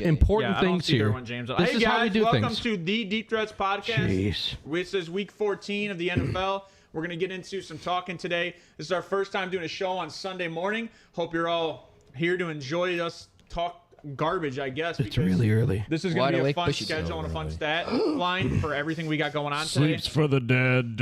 important things here. James. This hey is guys, how we do welcome things. to the Deep Threats Podcast. Jeez. This is week 14 of the NFL. We're going to get into some talking today. This is our first time doing a show on Sunday morning. Hope you're all here to enjoy us talk garbage, I guess. It's really early. This is going to be a fun schedule and a fun stat line for everything we got going on today. Sleeps for the dead.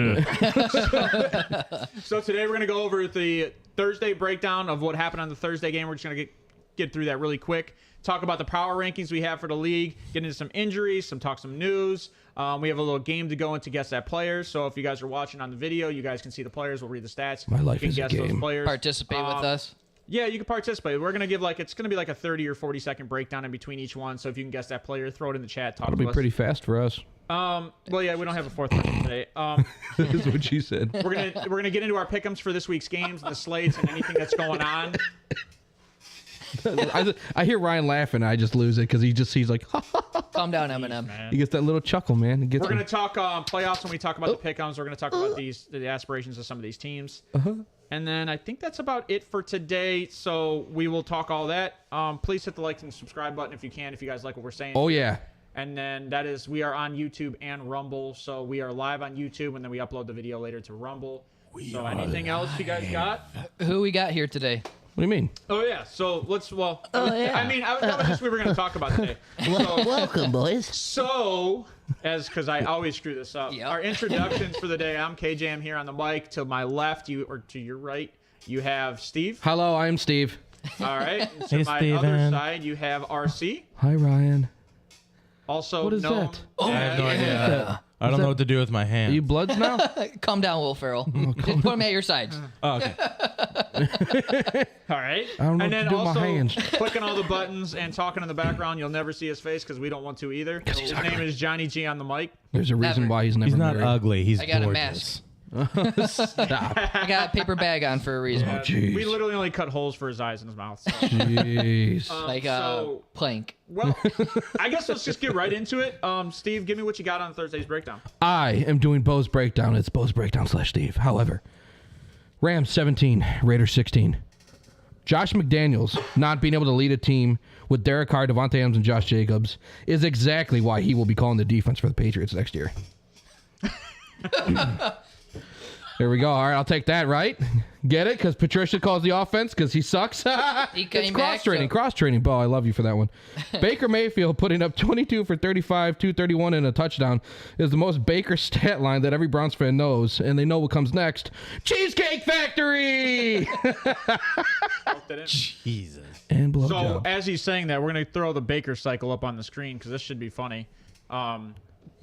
So today we're going to go over the Thursday breakdown of what happened on the Thursday game. We're just going to get through that really quick. Talk about the power rankings we have for the league. Get into some injuries, some news. We have a little game to go into guess that players. So if you guys are watching on the video, you guys can see the players. We'll read the stats. My life is a guess game. those players. Participate with us. Yeah, you can participate. We're gonna give it's gonna be like a 30 or 40 second breakdown in between each one. So if you can guess that player, throw it in the chat. Talk It'll to be us. pretty fast for us. Well, yeah, we don't have a fourth person today. Is what she said. We're gonna get into our pick'ems for this week's games, the slates, and anything that's going on. I hear Ryan laughing. I just lose it because he's like, Calm down, Eminem. he gets that little chuckle, man. We're going to talk playoffs when we talk about the pick-ems. We're going to talk about the aspirations of some of these teams. And then I think that's about it for today. So we will talk all that. Please hit the like and subscribe button if you can, if you guys like what we're saying. Oh, yeah. And then we are on YouTube and Rumble. So we are live on YouTube, and then we upload the video later to Rumble. So anything else you guys got? Who we got here today? What do you mean? Oh, yeah. So let's, I mean, that was just what we were going to talk about today. So, Welcome, boys. So, because I always screw this up, Yep. Our introductions for the day. I'm KJ. I'm here on the mic. To my left, or to your right, you have Steve. Hello, I'm Steve. All right. And to Hey, my Steven. other side, you have RC. Hi, Ryan. Also, What is known that? I have no as- idea. I don't know what to do with my Are hand. you Bloods now? Calm down, Will Ferrell. Just put him at your side. Oh, okay. All right. I don't know And what then to do with also my hands. clicking all the buttons and talking in the background. You'll never see his face because we don't want to either. His name is Johnny G on the mic. There's a reason Never. why he's never He's not married. ugly. He's I got a gorgeous. Stop. I got a paper bag on for a reason. Oh, jeez. We literally only cut holes for his eyes and his mouth. So. Jeez. Like a so- plank. Well, I guess let's just get right into it. Steve, give me what you got on Thursday's breakdown. I am doing Bo's Breakdown. It's Bo's Breakdown / Steve. However, Rams 17, Raiders 16. Josh McDaniels not being able to lead a team with Derek Carr, Devontae Adams, and Josh Jacobs is exactly why he will be calling the defense for the Patriots next year. There we go. All right, I'll take that, right? Get it? Because Patricia calls the offense because he sucks. He came It's back, cross-training. so- Cross-training. Bo, I love you for that one. Baker Mayfield putting up 22 for 35, 231 and a touchdown is the most Baker stat line that every Browns fan knows, and they know what comes next. Cheesecake Factory! Jesus. And So blowjob. as he's saying that, we're going to throw the Baker cycle up on the screen because this should be funny.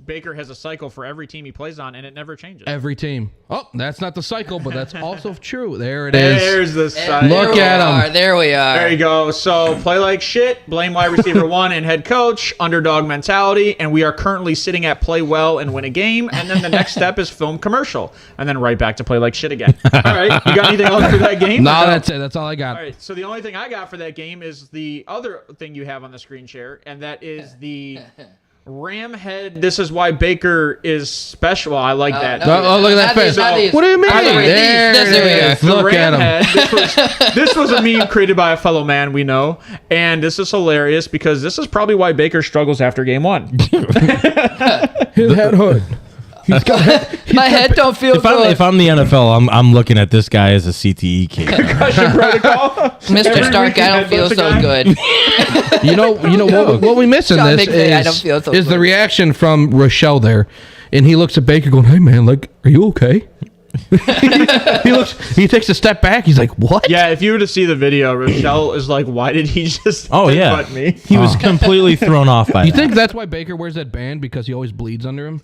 Baker has a cycle for every team he plays on, and it never changes. Every team. Oh, that's not the cycle, but that's also true. There it is. There's the cycle. Look at him. There we are. There you go. So play like shit, blame wide receiver 1 and head coach, underdog mentality, and we are currently sitting at play well and win a game, and then the next step is film commercial, and then right back to play like shit again. All right, you got anything else for that game? No, that's it. That's all I got. All right, so the only thing I got for that game is the other thing you have on the screen share, and that is the Ram head. This is why Baker is special. I like that. Oh, look at that Not these, face. not these. What do you mean? Not these. There This it area. is. The Look at Ram him. head. This was a meme created by a fellow man we know, and this is hilarious because this is probably why Baker struggles after game 1. His head hurt. He's got My head don't feel good. If I'm the NFL, I'm looking at this guy as a CTE case. Concussion protocol. Mr. Every Stark, week he I don't feel headbutts a so guy. good. You know what we miss in Sean this McVay, I don't feel so is the good. reaction from Rochelle there, and he looks at Baker going, "Hey man, like, are you okay?" he takes a step back. He's like, "What?" Yeah, if you were to see the video, Rochelle is like, "Why did he just Oh yeah, headbutt me?" he was completely thrown off by You that. think that's why Baker wears that band because he always bleeds under him?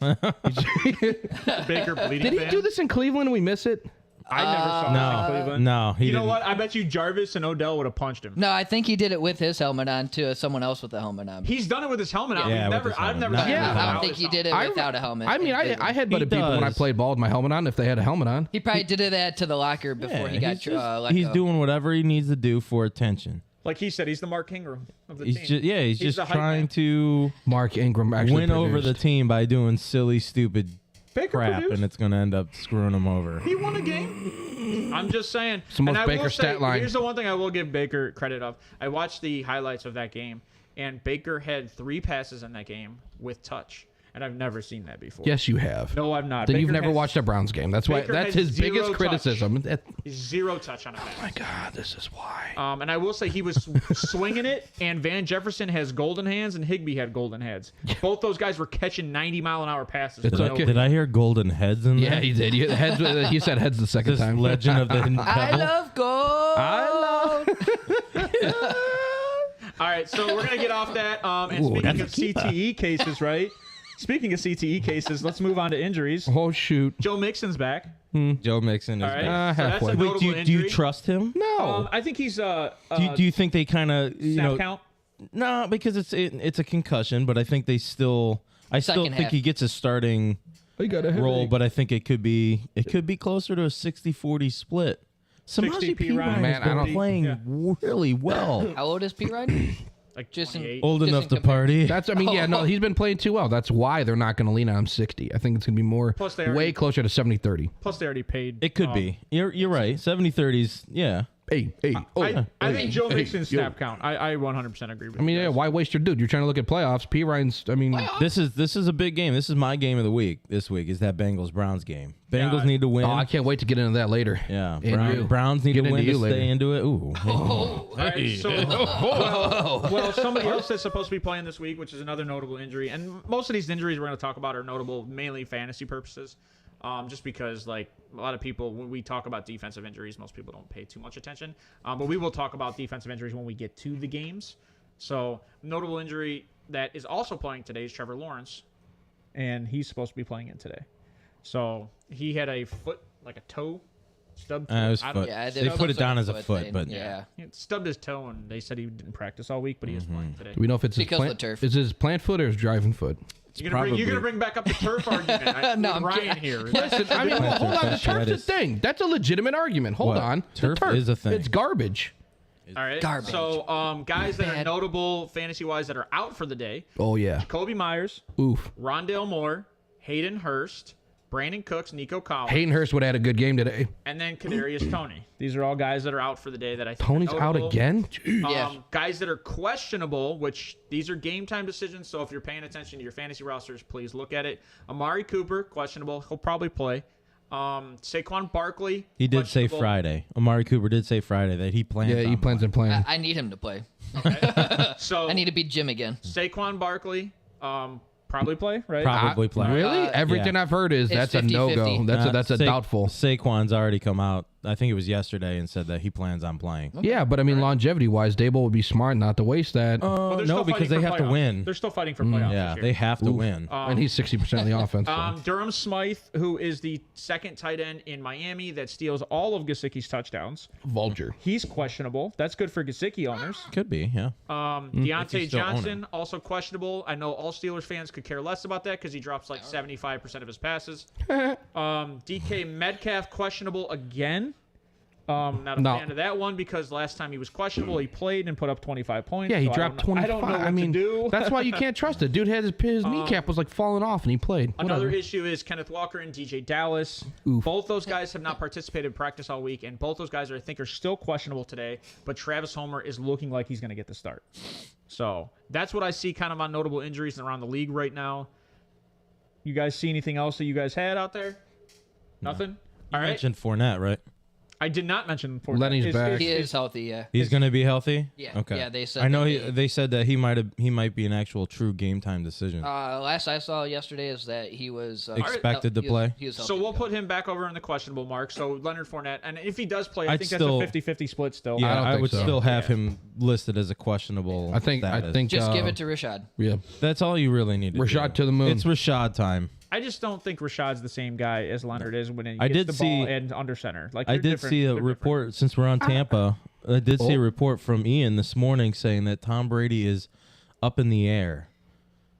Baker bleeding. Did he fan? do this in Cleveland and we miss it? I never saw this in Cleveland. No, he You know didn't. what? I bet you Jarvis and Odell would have punched him. No, I think he did it with his helmet on to someone else with the helmet on. He's done it with his helmet on. Yeah, We've with never, his I've helmet. never Not seen without him I don't without think his he did it helmet. without a helmet. I mean, I headbutted people when I does. played ball with my helmet on if they had a helmet on. He probably did it to the locker before he got let he's go. doing whatever he needs to do for attention. Like he said, he's the Mark Ingram of the He's team. just he's He's just the hype trying man. to Mark Ingram actually win over the produced. team by doing silly, stupid Baker crap, produced. and it's gonna end up screwing him over. He won a game. I'm just saying. It's the most And I Baker will stat say, line. Here's the one thing I will give Baker credit of. I watched the highlights of that game, and Baker had 3 passes in that game with touch, and I've never seen that before. Yes, you have. No, I've not. Then you've Baker never has watched a Browns game. That's why. Baker That's has his zero biggest touch. criticism. Zero touch on a pass. My God, this is why. And I will say he was swinging it, and Van Jefferson has golden hands, and Higbee had golden heads. Both those guys were catching 90-mile-an-hour passes. It's for okay. no- Did I hear golden heads in there? Yeah, he did. He said heads the second This time. Legend of the Hidden I Pebble. love gold. All right, so we're gonna get off that. And Ooh, speaking that's of a keeper. CTE cases, right? Speaking of CTE cases, let's move on to injuries. Oh shoot. Joe Mixon's back. Joe Mixon is All right, back. so that's halfway. a Wait, notable Do you injury. trust him? No. I think he's Do you think they kind of snap count. No, because it's a concussion, but I think they still Second think half. he gets a starting He got a role, but I think it could be closer to a 60-40 split. 60 Samaje P. P. Ryan. Ryan Man, has I been don't- playing Yeah. really well. How old is P. Ryan? Like Just in- 28. Old Just enough in to party. That's. I mean, yeah. No, he's been playing too well. That's why they're not going to lean on him 60. I think it's going to be more, Plus they already- way closer to 70-30. Plus, they already paid. It could be. You're right. 70-30s, yeah. Hey. Oh. I think Joe hey, Mixon's yo. snap count. I 100% agree with I mean, you yeah. guys. Why waste your dude? You're trying to look at playoffs. P. Ryan's. I mean, This is a big game. This is my game of the week. This week is that Bengals-Browns game. Bengals Yeah. need to win. oh, I can't wait to get into that later. Yeah, And you. Browns need Get to into win you to later. stay into it. Ooh. All right, so, well, somebody else that's supposed to be playing this week, which is another notable injury, and most of these injuries we're going to talk about are notable mainly fantasy purposes, just because like a lot of people when we talk about defensive injuries, most people don't pay too much attention, but we will talk about defensive injuries when we get to the games. So notable injury that is also playing today is Trevor Lawrence, and he's supposed to be playing in today. So he had a foot, like a toe, stubbed. It was I don't- foot. Yeah, They put it down as a foot, but yeah. He stubbed his toe, and they said he didn't practice all week, but he is playing today. Do we know if it's his Because of plant, the turf. is his plant foot or his driving foot? You're gonna bring back up the turf argument. No, With I'm Ryan kidding. here. Listen, I mean, Plants hold are on. The turf's a fasciitis. thing. That's a legitimate argument. Hold What? on. Turf The is a thing. It's garbage. All right. Garbage. So, guys that are Bad. notable fantasy-wise that are out for the day: Oh yeah. Kobe Myers, Oof. Rondale Moore, Hayden Hurst, Brandon Cooks, Nico Collins, Hayden Hurst would have had a good game today. and then Kadarius Toney. These are all guys that are out for the day that I think Tony's are out notable. again. Jeez. Yeah. Guys that are questionable, which these are game time decisions. So if you're paying attention to your fantasy rosters, please look at it. Amari Cooper, questionable. He'll probably play. Saquon Barkley. He did say questionable. Friday. Amari Cooper did say Friday that he plans. Yeah, he on plans on playing. playing. I need him to play. So I need to beat Jim again. Saquon Barkley, probably play, right? Probably play. Really? Everything yeah. I've heard is It's that's a 50-50. no-go. That's a doubtful. Saquon's already come out. I think it was yesterday and said that he plans on playing. Yeah, but I mean, longevity-wise, Dable would be smart not to waste that. Well, they're no, still because fighting they for have to playoffs. win. They're still fighting for playoffs. Yeah, this they year. have to win. And he's 60% of the offense. So. Durham Smythe, who is the second tight end in Miami that steals all of Gesicki's touchdowns. Vulture. He's questionable. That's good for Gesicki owners. Could be, yeah. Deontay If you still own Johnson, also questionable. I know all Steelers fans could care less about that because he drops like 75% of his passes. DK Metcalf, questionable again. Not a No. fan of that one because last time he was questionable, he played and put up 25 points. Yeah, he so dropped I 25. don't know what I mean, to do. that's why you can't trust it. Dude had his kneecap was like falling off, and he played. Another Whatever. issue is Kenneth Walker and DJ Dallas. Oof. Both those guys have not participated in practice all week, and both those guys I think are still questionable today. But Travis Homer is looking like he's going to get the start. So that's what I see kind of on notable injuries around the league right now. You guys see anything else that you guys had out there? Nothing? You All right. mentioned Fournette, right? I did not mention Fournette. Lenny's back. He is healthy, yeah. He's going to be healthy? Yeah. Okay. Yeah, they said I know that they said that he might be an actual true game time decision. Last I saw yesterday is that he was Expected to he was- play? He was So healthy we'll to go. put him back over in the questionable mark. So Leonard Fournette. And if he does play, I I'd think still- that's a 50-50 split still. yeah, don't I think would so. still have him listed as a questionable I status. think. Just give it to Rashad. Yeah. That's all you really need to do. Rashad to the moon. It's Rashad time. I just don't think Rashad's the same guy as Leonard is when he I gets did the see- ball and under center. Like I they're did different- see a they're different. report, since we're on Tampa, I did see a report from Ian this morning saying that Tom Brady is up in the air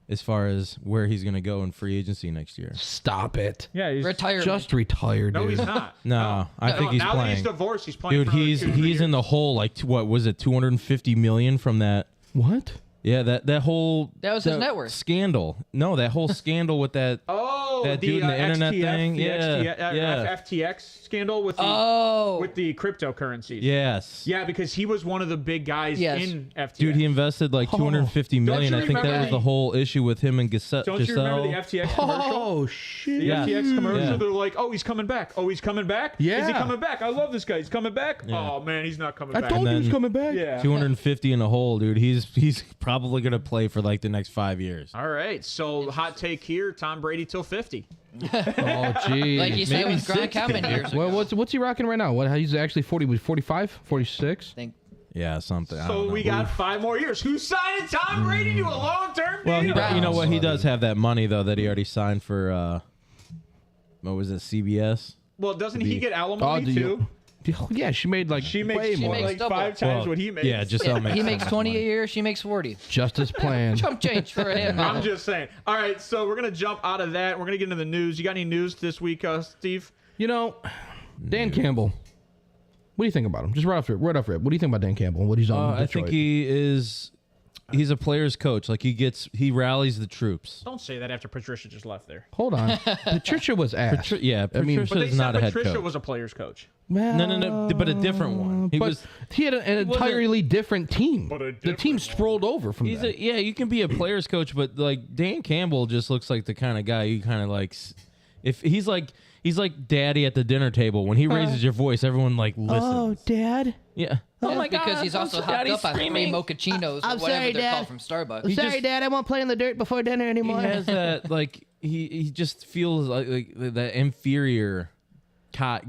as far as where he's going to go in free agency next year. Stop it. Yeah, he's Retirement. Just retire, dude. no, he's not. No, I think he's now that he's playing. divorced, he's playing. Dude, for another he's 2-3 in the hole, like, what was it, 250 million from that? What? Yeah, that whole That was his net worth. scandal. No, that whole scandal with that. Oh, That the, dude in the internet XTF, thing? the Yeah, yeah. FTX scandal with the Oh. with the cryptocurrencies. Yes. Yeah, because he was one of the big guys Yes. in FTX. Dude, he invested like 250 million. you I think that remember was the whole issue with him and Giselle. Don't you remember the FTX commercial? Oh shit. The Yeah. FTX commercial, Yeah. they're like, "Oh, he's coming back. Oh, he's coming back. Is he Yeah. coming back? I love this guy. He's coming back. Yeah. Oh man, he's not coming I back. told you And he's then- coming back. Yeah. 250 in a hole, dude. He's probably gonna play for like the next 5 years. All right, so hot take here: Tom Brady till 50. Oh gee. Like you said Maybe with Gronk 60. how many years ago? well, what's he rocking right now? What? He's actually 40. Was 45? 46? I think Yeah, something. I So don't know. we got 5 more years. Who's signing Tom Brady to a long-term Well, deal? you know what? He does have that money though that he already signed for. What was it? CBS. Well, doesn't he get Oh, alimony do you- too? Yeah, she made like She way makes more. makes like double. 5 times Well, what he makes. Yeah, Giselle makes. he so makes much 20 money. a year. She makes 40. Just as planned. Chump change for him. I'm just saying. All right, so we're gonna jump out of that. We're gonna get into the news. You got any news this week, Steve? You know, Dan Campbell. What do you think about him? Just right off rip. What do you think about Dan Campbell? What he's on? I think he's a player's coach. Like he rallies the troops. Don't say that after Patricia just left there. Hold on. Patricia was ass. Yeah, I mean, Patricia But they is said not a head Patricia coach. was a player's coach. Well, No, but a different one. He but was. he had an entirely different team. But a The team different strolled over from He's that. yeah, you can be a player's coach, but like Dan Campbell just looks like the kind of guy you kind of like. If he's like daddy at the dinner table. When he raises your voice, everyone like listens. Dad. Yeah. Oh my because God, he's also hopped Daddy's up on 3 screaming. mochachinos I'm or whatever sorry, they're Dad. called from Starbucks. He just- Dad. I won't play in the dirt before dinner He anymore. has that like he just feels like that inferior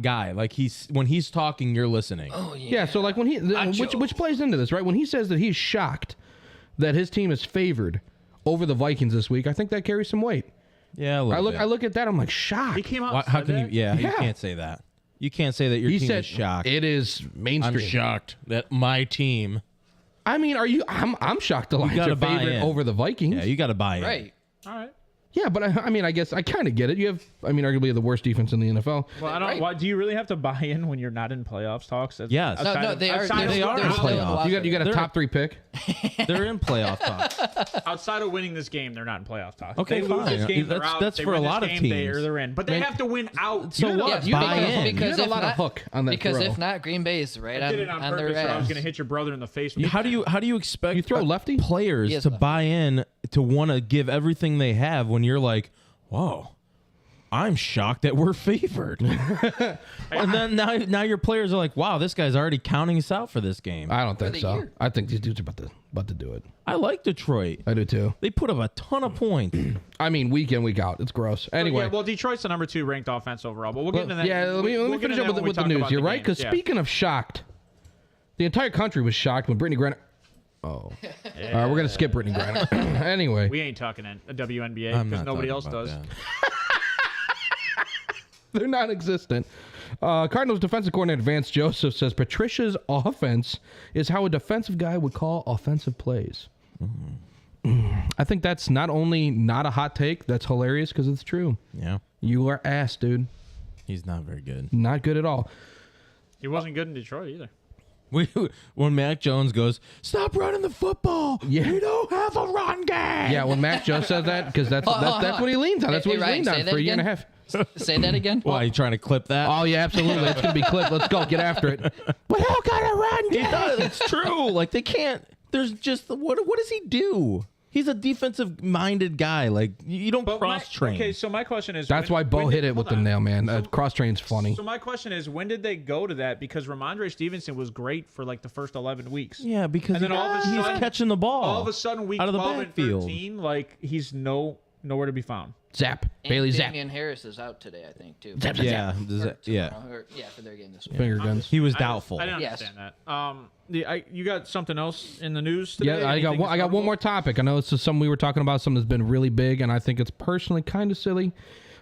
guy. Like when he's talking, you're listening. Oh yeah. Yeah, so like when which plays into this, right? When he says that he's shocked that his team is favored over the Vikings this week, I think that carries some weight. Yeah, I look at that, I'm like shocked. He came out. Why, and how said can you? that? Yeah, you Yeah. can't say that. You can't say that your He team said is shocked. it is mainstream. I'm shocked that my team. I mean, are you? I'm shocked the Lions gotta are buy favored in. over the Vikings. Yeah, you got to buy in. Right. All right. Yeah, but I mean, I guess I kind of get it. You have, I mean, arguably the worst defense in the NFL. Well, I don't. Right. Why do you really have to buy in when you're not in playoffs talks? Yes. No, Outside no, of- they are. outside of- they are they're in still in the playoffs. wild You got a They're- top 3 pick. They're in playoff talks. Outside of winning this game, they're not in playoff talks. Okay, they lose fine. this game, they're That's- out. that's They for a win this lot of game, teams. They're in, but they have to win out. So what? you Buy did- in. you Because did a if lot of not- hook on that Because throw. if not, Green Bay's right I did it on on their purpose. So I was ass. going to hit your brother in the face. With How do you expect You throw lefty? players He is to lefty. buy in to want to give everything they have when you're like, whoa, I'm shocked that we're favored. And then now your players are like, wow, this guy's already counting us out for this game. I don't think the so. year. I think these dudes are about to do it. I like Detroit. I do too. They put up a ton of points. I mean, week in, week out. It's gross. Anyway. Yeah, well, Detroit's the number 2 ranked offense overall, but we'll get into that. Yeah, let me We'll get finish into up that when we with the talk news about here, the right? game. Because Yeah. speaking of shocked, the entire country was shocked when Brittany Griner. Oh. All right, we're going to skip Brittany Griner. Anyway. We ain't talking a WNBA I'm because not nobody talking else about does. that. They're non-existent. Cardinals defensive coordinator Vance Joseph says Patricia's offense is how a defensive guy would call offensive plays. I think that's not only not a hot take, that's hilarious because it's true. Yeah. You are ass, dude. He's not very good. Not good at all. He wasn't good in Detroit either. When Mac Jones goes, stop running the football. Yeah. You don't have a run game. Yeah, when Mac Jones says that, because that's what he leans on. That's Hey, what he's Ryan, leaned say on that for a year and a again. half. Say that again. Why, you trying to clip that? Oh, yeah, absolutely. It's going to be clipped. Let's go. Get after it. But how got a run game? It's true. Like, they can't. There's just, what does he do? He's a defensive-minded guy. Like, you don't cross-train. Okay, so my question is... That's why Bo hit it with the nail, man. Cross-train's funny. So my question is, when did they go to that? Because Ramondre Stevenson was great for like the first 11 weeks. Yeah, because And then all of a he's sudden- catching the ball. All of a sudden, week out of the 12 and backfield. 13, like, he's nowhere to be found. Zap. And Bailey Zap. Damian Harris is out today, I think, too. Zap, zap, Yeah, zap. does that- yeah. Yeah, for their game this week. Finger guns. He was I doubtful. didn't Yes. understand that. You got something else in the news today? Yeah, I got Anything one, notable? more topic. I know this is something we were talking about, something that's been really big, and I think it's personally kind of silly.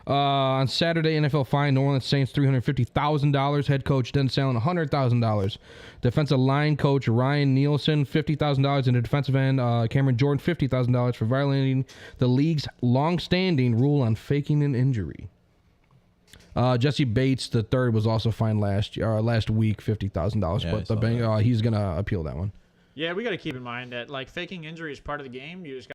On Saturday, NFL fined New Orleans Saints $350,000. Head coach Dennis Allen $100,000. Defensive line coach Ryan Nielsen $50,000, and the defensive end Cameron Jordan $50,000 for violating the league's long-standing rule on faking an injury. Jesse Bates III was also fined last week $50,000, Yeah, I but saw he's gonna appeal that one. Yeah, we got to keep in mind that like faking injury is part of the game. You just